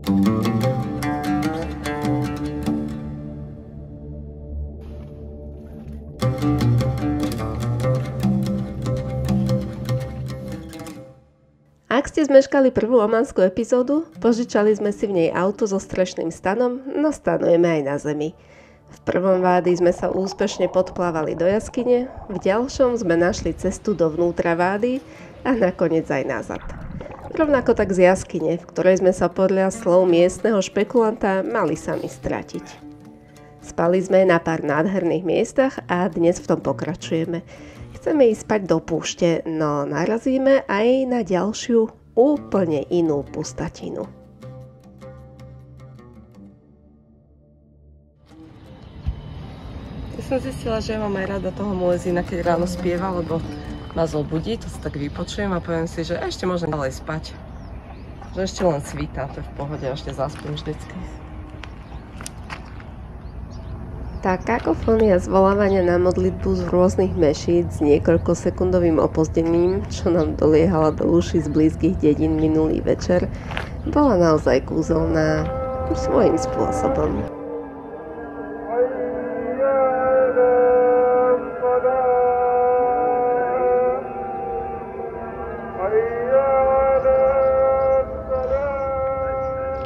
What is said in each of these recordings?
Ak ste zmeškali prvú omanskú epizódu, požičali sme si v nej auto so strešným stanom, no stanujeme aj na zemi. V prvom vády sme sa úspešne podplávali do jaskyne, v ďalšom sme našli cestu dovnútra vády a nakoniec aj nazad. Rovnako tak z jaskyne, v ktorej sme sa podľa slov miestneho špekulanta mali sami stratiť. Spali sme na pár nádherných miestach a dnes v tom pokračujeme. Chceme ísť spať do púšte, no narazíme aj na ďalšiu, úplne inú pustatinu. Ja som zistila, že mám aj rada toho muezína, keď ráno spieva, lebo ma zobudí, to si tak vypočujem a poviem si, že ešte môžem ďalej spať. Že ešte len svítá, to je v pohode, ešte zaspím vždycky. Tá kakofónia zvolávania na modlitbu z rôznych mešít s niekoľkosekundovým opozdením, čo nám doliehala do uší z blízkych dedín minulý večer, bola naozaj kúzelná svojím spôsobom.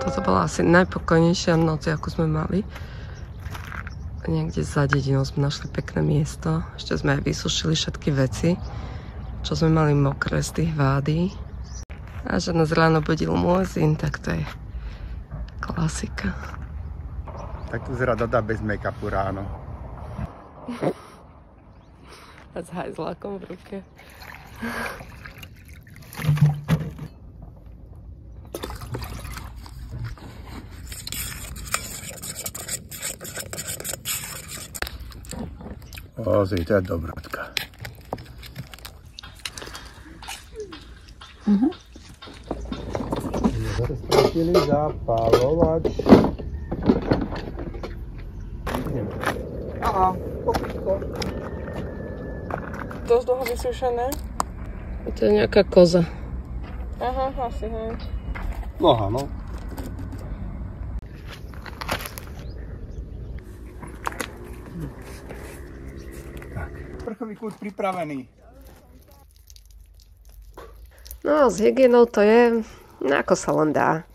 Toto bola asi najpokojnejšia noc, ako sme mali. Niekde za dedinou sme našli pekné miesto. Ešte sme aj vysušili všetky veci, čo sme mali mokré z tých vádí. A že nás ráno budil muezín, tak to je klasika. Tak tu zra Doda bez make-upu ráno. A s hajzlákom v ruke. Ozri, to je dobrotka. Stratili zapalovač. Aha, kopítko. Dosť dlho vysušené? To je nejaká koza. Aha, asi, hej. Noha, no. Vrchový kút pripravený. No, s hygienou to je, ako sa len dá.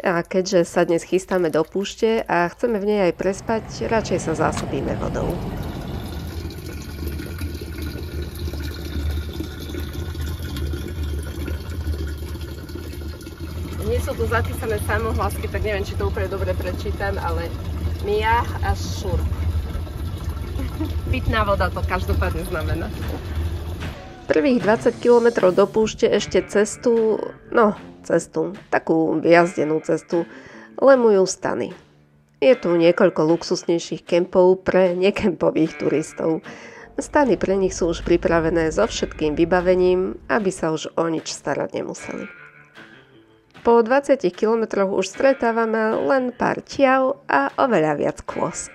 A keďže sa dnes chystáme do púšte a chceme v nej aj prespať, radšej sa zásobíme vodou. Nie sú tu zapísané samohlasky, tak neviem, či to úplne dobre prečítam, ale miah a šurp. Pitná voda to každopádne znamená. Prvých 20 km do púšte ešte cestu, takú vyjazdenú cestu, lemujú stany. Je tu niekoľko luxusnejších kempov pre nekempových turistov. Stany pre nich sú už pripravené so všetkým vybavením, aby sa už o nič starať nemuseli. Po 20 km už stretávame len pár tiav a oveľa viac kôz.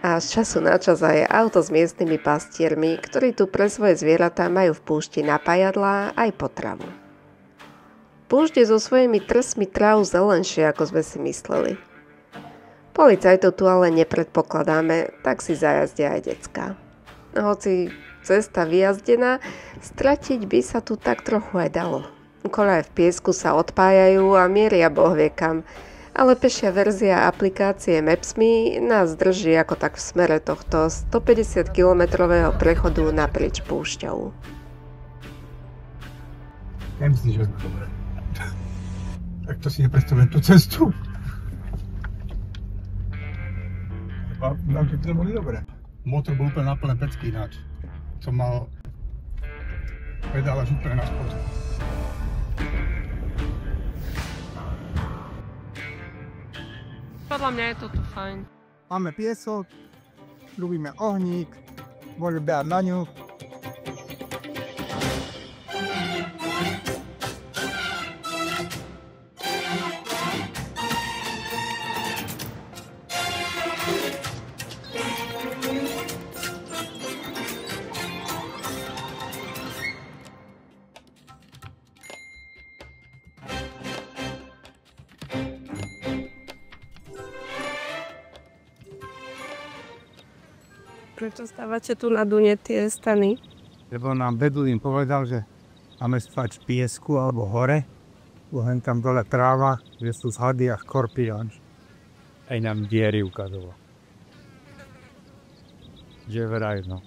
A z času na čas aj auto s miestnymi pastiermi, ktorí tu pre svoje zvieratá majú v púšti napájadlá aj potravu. Púšť je so svojimi trsmi tráv zelenšie, ako sme si mysleli. Policajtov tu ale nepredpokladáme, tak si zajazdia aj decká. Hoci cesta vyjazdená, stratiť by sa tu tak trochu aj dalo. Koľaje v piesku sa odpájajú a mieria bohvie kam, ale pešia verzia aplikácie Maps.me nás drží ako tak v smere tohto 150-kilometrového prechodu naprieč púšťou. Nemyslíš, že dobre. Tak to si nepredstavujem tú cestu. Nám to boli dobre. Motor bol úplne na plné pecky ináč. Som mal pedál až úplne na spod. Podľa mňa je to tu fajn. Máme piesok, ľubíme ohník, môžeme behať na ňu. Prečo stávate tu na Dune tie stany? Lebo nám Beduín povedal, že máme spať v piesku alebo hore. Len tam dole tráva, že sú hady a škorpión. Aj nám diery ukazoval. Že vraj, no.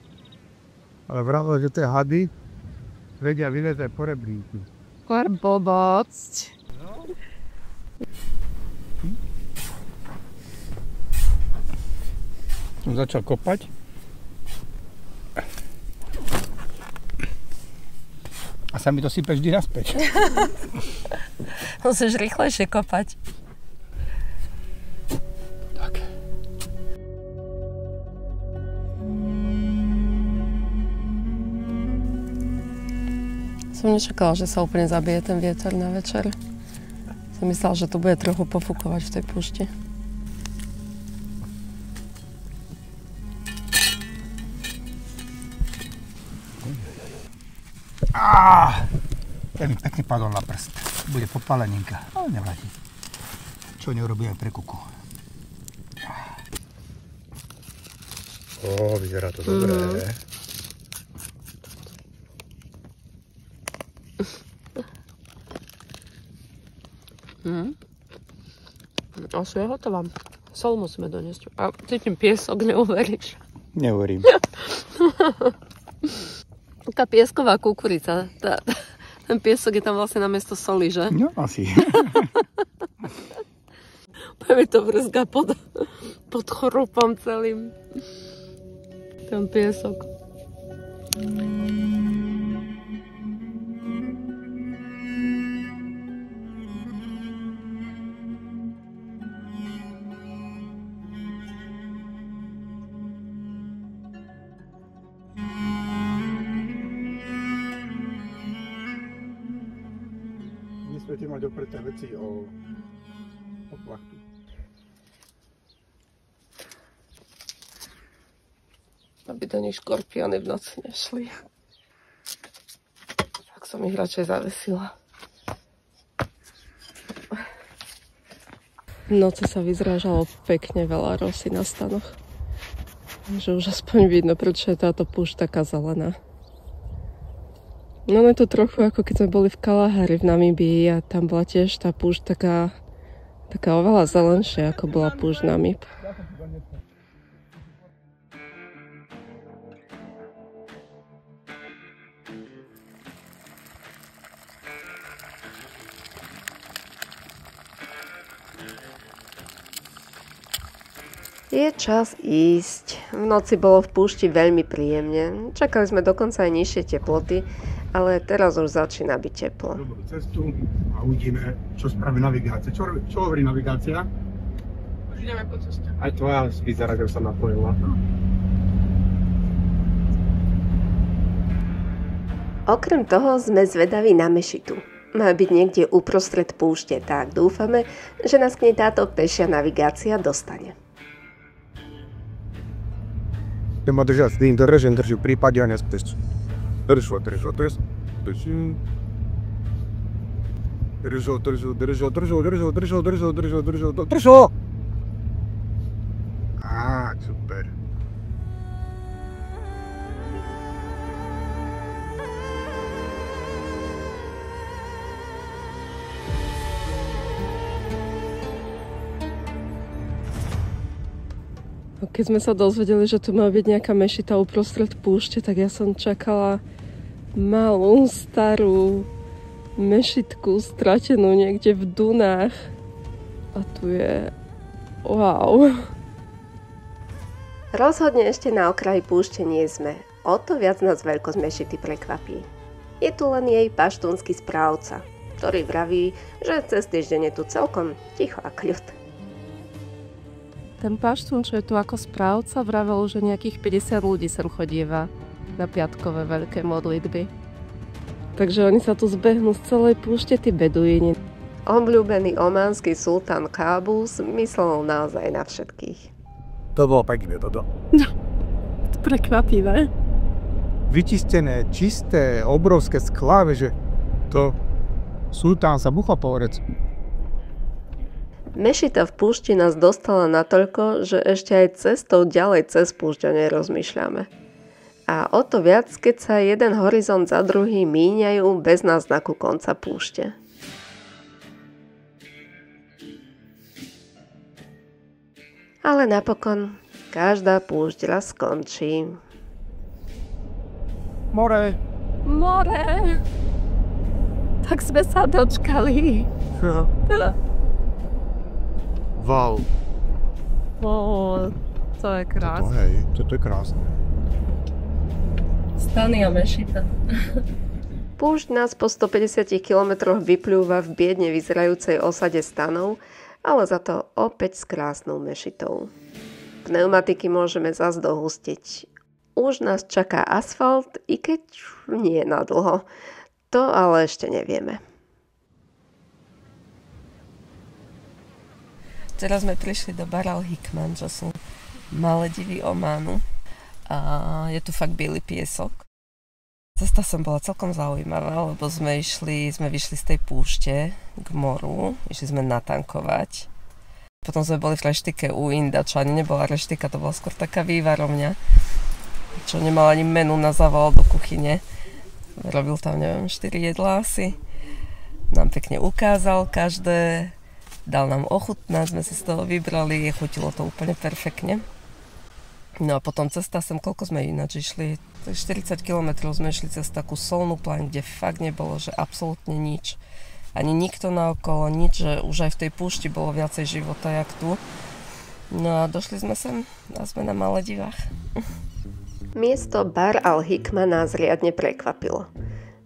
Ale vravil, že tie hady vedia vyleť aj po rebríku. Skôr blbosť. Začal kopať. A sa mi to sype vždy naspäť. Musíš rýchlejšie kopať. Tak. Som nečakala, že sa úplne zabije ten vietor na večer. Som myslela, že to bude trochu pofúkovať v tej púšti. Ten mi pekne padol na prst. Bude podpáleninka, ale nevadí. Čo neurobí aj pre kuku. Vyzerá to dobré. Asi je hotová. Sol musíme doniesť. A cítim piesok, neuveríš. Neverím. Taká piesková kukurica. Ten piesok je tam vlastne namiesto soli, že? No, asi. Mi to brzga pod chrupom celým. Ten piesok. Nesmiete mať opreté veci o plachtu. Aby do nich škorpióny v noci nešli. Tak som ich radšej zavesila. V noci sa vyzrážalo pekne veľa rosy na stanoch. Takže už aspoň vidno, prečo je táto púšť taká zelená. No je to trochu ako keď sme boli v Kalahari v Namíbii a tam bola tiež tá púšť taká oveľa zelenšia, ako bola púšť Namíb. Je čas ísť. V noci bolo v púšti veľmi príjemne. Čakali sme dokonca aj nižšie teploty, ale teraz už začína byť teplo. Dobrú cestu a uvidíme, čo spraví navigácia. Čo hovorí navigácia? Už ideme po ceste. Aj tvoja vyzerá, že sa napojila. Okrem toho sme zvedaví na mešitu. Má byť niekde uprostred púšte, tak dúfame, že nás k nej táto pešia navigácia dostane. Treba držať s tým, držím v prípade a nespíš. Držo. Á, super. Keď sme sa dozvedeli, že tu má byť nejaká mešita uprostred púšte, tak ja som čakala malú, starú mešitku stratenú niekde v dunách. A tu je... wow. Rozhodne ešte na okraji púšte nie sme. O to viac nás veľkosť mešity prekvapí. Je tu len jej paštúnsky správca, ktorý vraví, že cez týždeň je tu celkom ticho a kľud. Ten paštún, čo je tu ako správca, vravel, že nejakých 50 ľudí sem chodíva na piatkové veľké modlitby. Takže oni sa tu zbehnú z celej púšte, tí beduíni. Obľúbený ománsky sultán Kábus myslel naozaj na všetkých. To bolo pekné toto. Prekvapivé. Vyčistené, čisté, obrovské skláve, že to sultán sa buchol povedať. Mešita v púšti nás dostala natoľko, že ešte aj cestou ďalej cez púšť nerozmýšľame. A o to viac, keď sa jeden horizont za druhý míňajú bez náznaku konca púšte. Ale napokon každá púšť raz skončí. More! More! Tak sme sa dočkali. No. Wow. To je krásne. Hej, toto je krásne. Stany a Mešita. Púšť nás po 150 kilometroch vyplúva v biedne vyzerajúcej osade stanov, ale za to opäť s krásnou mešitou. Pneumatiky môžeme zas dohustiť. Už nás čaká asfalt, i keď nie na dlho. To ale ešte nevieme. Teraz sme prišli do Bar Al Hikman, čo sú Maledivy Ománu. A je tu fakt biely piesok. Cesta sem bola celkom zaujímavá, lebo sme vyšli z tej púšte k moru, išli sme natankovať. Potom sme boli v reštike u Inda, čo ani nebola reštika, to bola skôr taká vývarovňa, čo nemala ani menu, na zavolal do kuchyne. Robil tam, neviem, 4 jedlá asi. Nám pekne ukázal každé, dal nám ochutnať, sme si z toho vybrali, chutilo to úplne perfektne. No a potom cesta sem, koľko sme ináč išli? 40 km sme išli cez takú solnú pláň, kde fakt nebolo, že absolútne nič. Ani nikto naokolo, nič, že už aj v tej púšti bolo viacej života, jak tu. No a došli sme sem a sme na Maledivách. Miesto Bar Al Hikma nás riadne prekvapilo.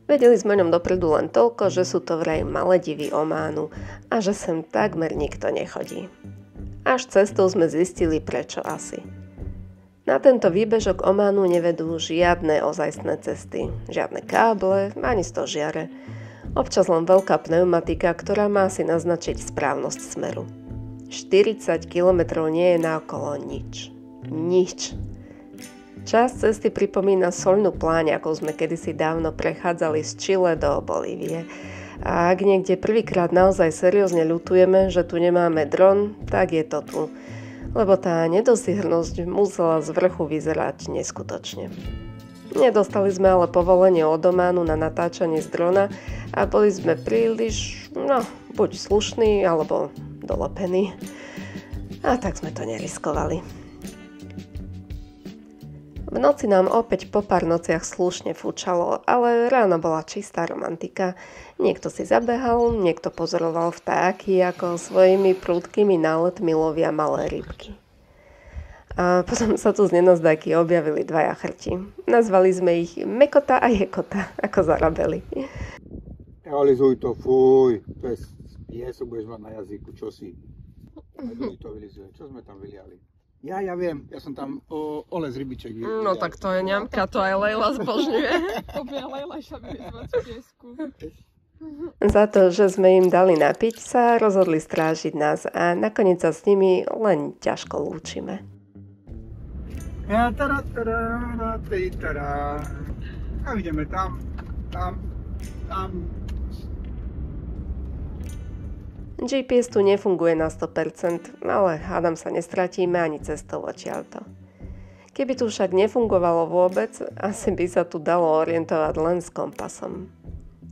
Vedeli sme o ňom dopredu len toľko, že sú to vraj Maledivy Ománu a že sem takmer nikto nechodí. Až cestou sme zistili, prečo asi. Na tento výbežok Ománu nevedú žiadne ozajstné cesty, žiadne káble, ani stožiare. Občas len veľká pneumatika, ktorá má si naznačiť správnosť smeru. 40 kilometrov nie je naokolo nič. Nič. Časť cesty pripomína soľnú pláň, ako sme kedysi dávno prechádzali z Chile do Bolívie. A ak niekde prvýkrát naozaj seriózne ľutujeme, že tu nemáme dron, tak je to tu. Lebo tá nedosihrnosť musela z vrchu vyzerať neskutočne. Nedostali sme ale povolenie od Ománu na natáčanie z drona a boli sme príliš, buď slušní, alebo dolepení. A tak sme to neriskovali. V noci nám opäť po pár nociach slušne fúčalo, ale ráno bola čistá romantika. Niekto si zabehal, niekto pozoroval vtáky, ako svojimi prudkými náletmi lovia malé rybky. A potom sa tu z nenazdáky objavili dvaja chrti. Nazvali sme ich Mekota a Jekota, ako zarabeli. Realizuj to, fuj, to je piesok, budeš mať na jazyku, čo si? To vylizuje, čo sme tam vyliali? Ja viem, ja som tam oles rybiček. No tak to je ňamka, to aj Lejla zbožňuje. To by Lejla išla vyzvať v piesku. Za to, že sme im dali napiť, sa rozhodli strážiť nás a nakoniec sa s nimi len ťažko lúčime. A ideme tam. GPS tu nefunguje na 100%, ale hádam sa nestratíme ani cestou odtiaľto. Keby tu však nefungovalo vôbec, asi by sa tu dalo orientovať len s kompasom.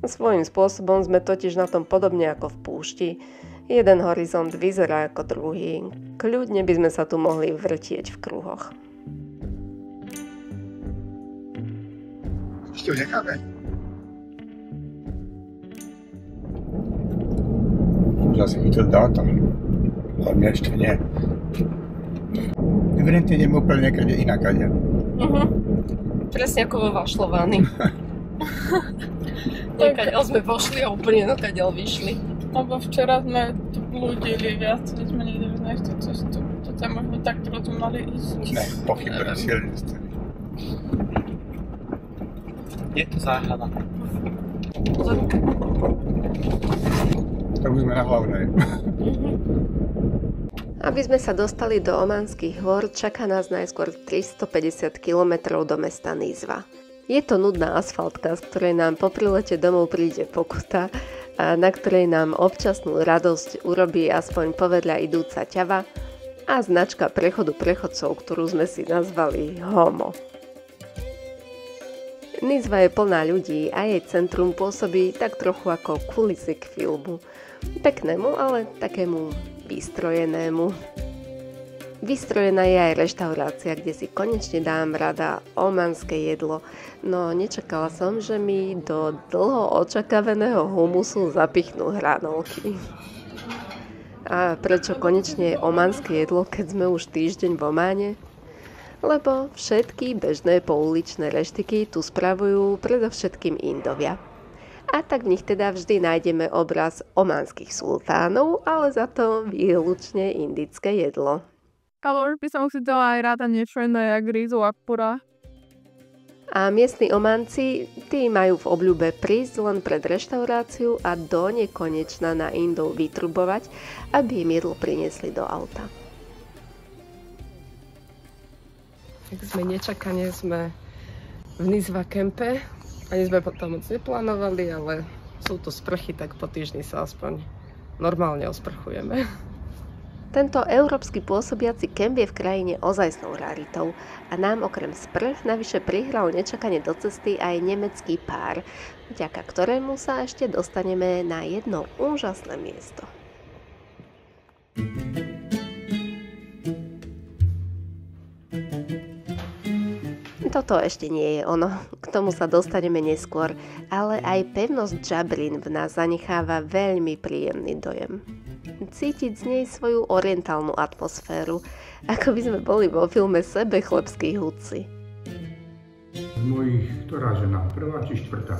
Svojím spôsobom sme totiž na tom podobne ako v púšti. Jeden horizont vyzerá ako druhý. Kľudne by sme sa tu mohli vrtieť v kruhoch. Ešte necháme. Ja si chytil dátum, ale mňa ešte nie. Evidentne ideme úplne niekade inakade. Presne ako vo Vašľovány. Nekaďal sme vošli a úplne nakaďal vyšli. Lebo včera sme tu blúdili viac, keď sme nevideli nájsť tú cestu. To tam možno tak trochu mali ísť. Ne, pochybne silnice. Je to záhada. Tak už sme na hlavnej. Aby sme sa dostali do Ománskych hôr, čaká nás najskôr 350 km do mesta Nizwa. Je to nudná asfaltka, z ktorej nám po prilete domov príde pokuta a na ktorej nám občasnú radosť urobí aspoň povedľa idúca ťava a značka prechodu prechodcov, ktorú sme si nazvali Homo. Nizva je plná ľudí a jej centrum pôsobí tak trochu ako kulisy k filmu. Peknému, ale takému vystrojenému. Vystrojená je aj reštaurácia, kde si konečne dám rada omanské jedlo, no nečakala som, že mi do dlho očakávaného humusu zapichnú hranolky. A prečo konečne omanské jedlo, keď sme už týždeň v Ománe? Lebo všetky bežné pouličné reštiky tu spravujú predovšetkým Indovia. A tak v nich teda vždy nájdeme obraz ománskych sultánov, ale za to výlučne indické jedlo. Ale už by som si dala aj rada niečo iné, jak rizu akpura. A miestni Ománci, tí majú v obľúbe prísť len pred reštauráciu a do nekonečna na Indov vytrubovať, aby im jedlo priniesli do auta. Tak sme nečakane v Nizva kempe. Ani sme potom moc neplánovali, ale sú to sprchy, tak po týždni sa aspoň normálne osprchujeme. Tento európsky pôsobiaci kemp je v krajine ozajstnou raritou a nám okrem sprch navyše prihral nečakane do cesty aj nemecký pár, vďaka ktorému sa ešte dostaneme na jedno úžasné miesto. Toto ešte nie je ono, k tomu sa dostaneme neskôr, ale aj pevnosť Jabrin v nás zanecháva veľmi príjemný dojem. Cítiť z nej svoju orientálnu atmosféru, ako by sme boli vo filme Sebechlebskí hudci. Z mojich, ktorá žena? Prvá či štvrtá?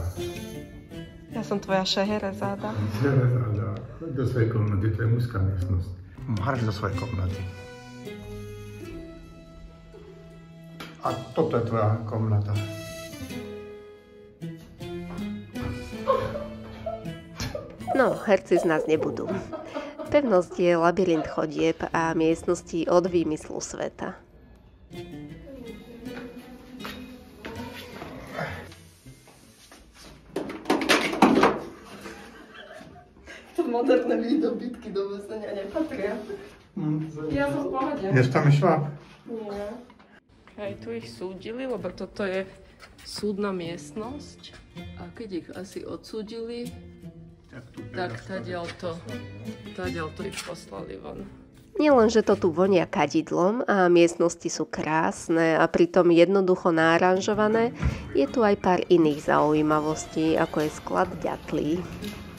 Ja som tvoja Šeherezáda. Šeherezáda, choď do svojej komnaty, to je mužská miestnosť. Máš do svojej komnaty. A toto je tvoja komnata. No, herci z nás nebudú. Pevnosť je labyrint chodieb a miestností od výmyslu sveta. To moderné výdobytky do väzenia nepatria. Ja som v pohode. Je tam šváb? Nie. Aj tu ich súdili, lebo toto je súdna miestnosť. A keď ich asi odsúdili, tak tadiaľ to ich poslali von. Nielen, že to tu vonia kadidlom a miestnosti sú krásne a pritom jednoducho náranžované, je tu aj pár iných zaujímavostí, ako je sklad ďatlí.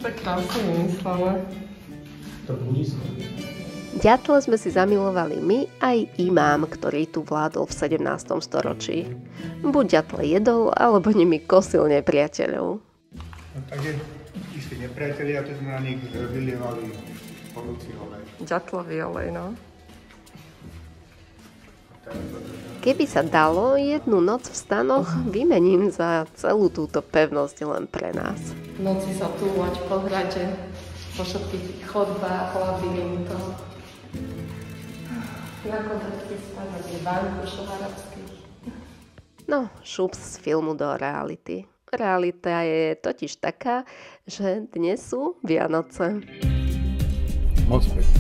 Tak krásne vymyslené. To budisko. Ďatle sme si zamilovali my aj imám, ktorý tu vládol v 17. storočí. Buď ďatle jedol, alebo nimi kosil nepriateľov. No takže išli nepriatelia, to sme na nich vylievali ovocný olej. Ďatlový olej, no. Keby sa dalo, jednu noc v stanoch vymením za celú túto pevnosť len pre nás. V noci sa túlať po hrade, po všetkých chodbách, labyrintov. Na kontakty spávať je bankušov arabských. No, šup z filmu do reality. Realita je totiž taká, že dnes sú Vianoce. Moc pekne.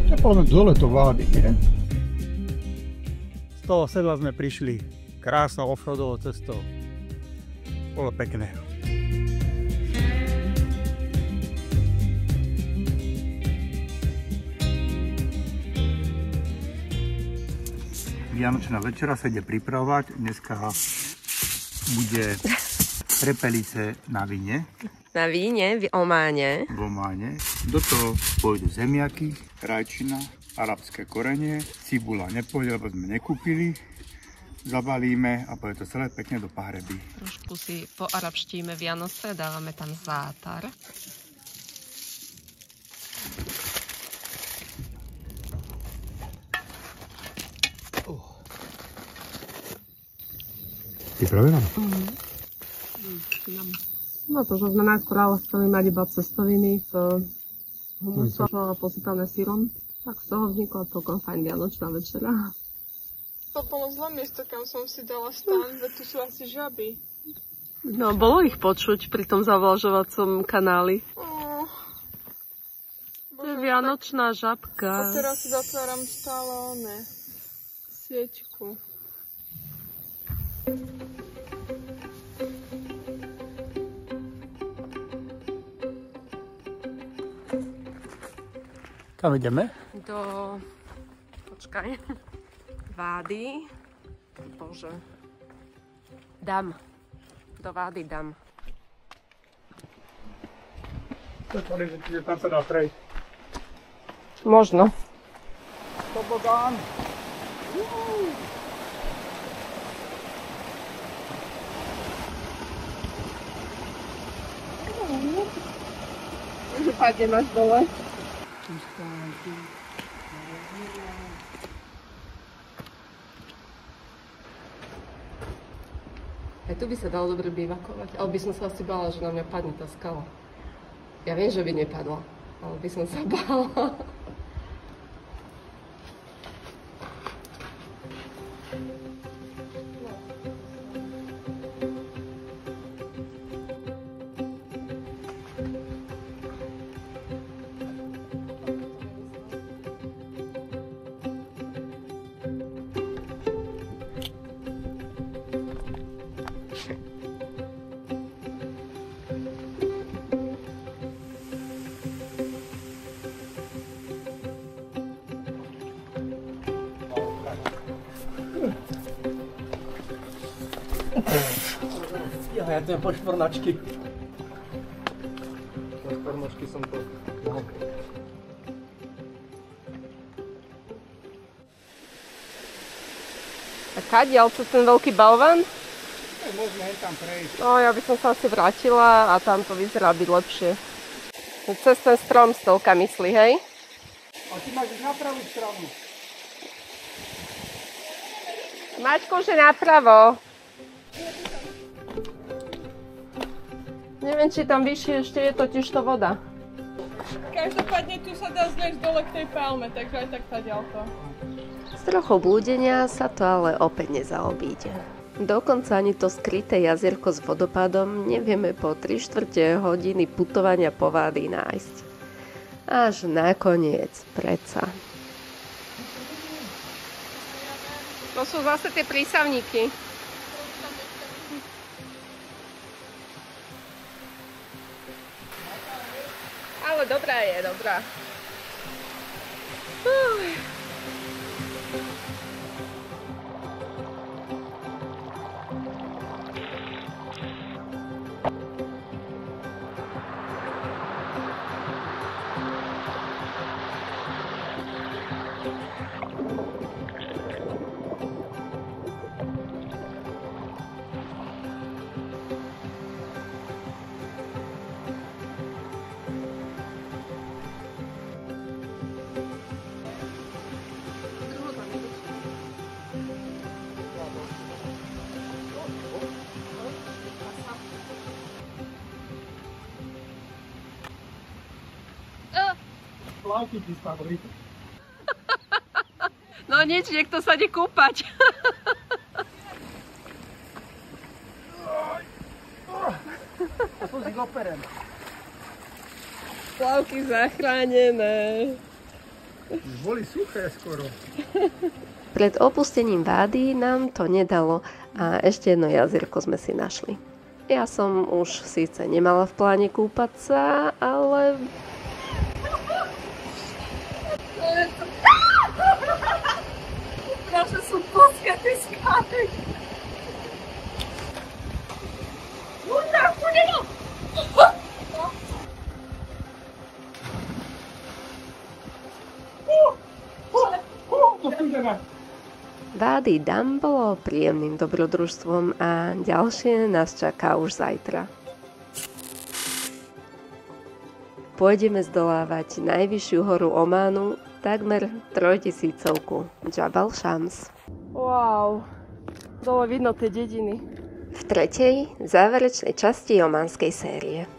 Ja poviem, dole to vlády, nie? Z toho sedla sme prišli krásnou offroadovou cestou. Bolo pekné. Vianočná večera sa ide pripravovať. Dneska bude prepelice na víne. Na víne v Ománe. V Ománe. Do toho pôjdu zemiaky, rajčina, arabské korenie, cibula nepôjde, lebo sme nekúpili. Zabalíme a pôjde to celé pekne do pahreby. Trošku si poarabštíme Vianoce, dávame tam zátar. Pripravená? No to, že sme najskôr ale chceli mať iba cestoviny s humusom a posypané syrom, tak z toho vznikla celkom fajn vianočná večera. To bolo zlé miesto, kam som si dala stan, veď tu sú asi žaby. No, bolo ich počuť pri tom zavlažovacom kanáli. To je vianočná žabka. A teraz si zatváram stále sieťku. Kam ideme? Počkaj. Vády. Bože. Dam. Do Vády Dam. Že tam sa dá prejsť. Možno. Tobogán. Že padnem až dole. Aj tu by sa dalo dobre bivakovať, ale by som sa asi bála, že na mňa padne tá skala. Ja viem, že by nepadla, ale by som sa bála. Ja to je po špornačky. Po špornačky som to... A kadiaľ cez ten veľký balván? Môžeme aj tam prejsť. No, ja by som sa asi vrátila a tam to vyzerá byť lepšie. Cez ten strom stolka myslí, hej? A ty máš na pravú stranu. Maťko, že napravo. Neviem, či tam vyššie ešte je totižto voda. Každopádne tu sa dá zliesť dole k tej palme, takže aj tak tá ďalko. S trochou blúdenia sa to ale opäť nezaobíde. Dokonca ani to skryté jazierko s vodopádom nevieme po 3/4 hodiny putovania po Vády nájsť. Až nakoniec predsa. To sú zase tie prísavníky. Ale dobrá je, dobrá. Plavky ti spadli. No nič, niekto sa ide kúpať. A to si operem. Plavky zachránené. Už boli suché skoro. Pred opustením Vády nám to nedalo a ešte jedno jazierko sme si našli. Ja som už síce nemala v pláne kúpať sa, ale... Naše sú ploské skály. Vády Dam bolo príjemným dobrodružstvom a ďalšie nás čaká už zajtra. Pôjdeme zdolávať najvyššiu horu Ománu, takmer 3000-ku, Jabal Shams. Wow, dole vidno tie dediny. V tretej, záverečnej časti ománskej série.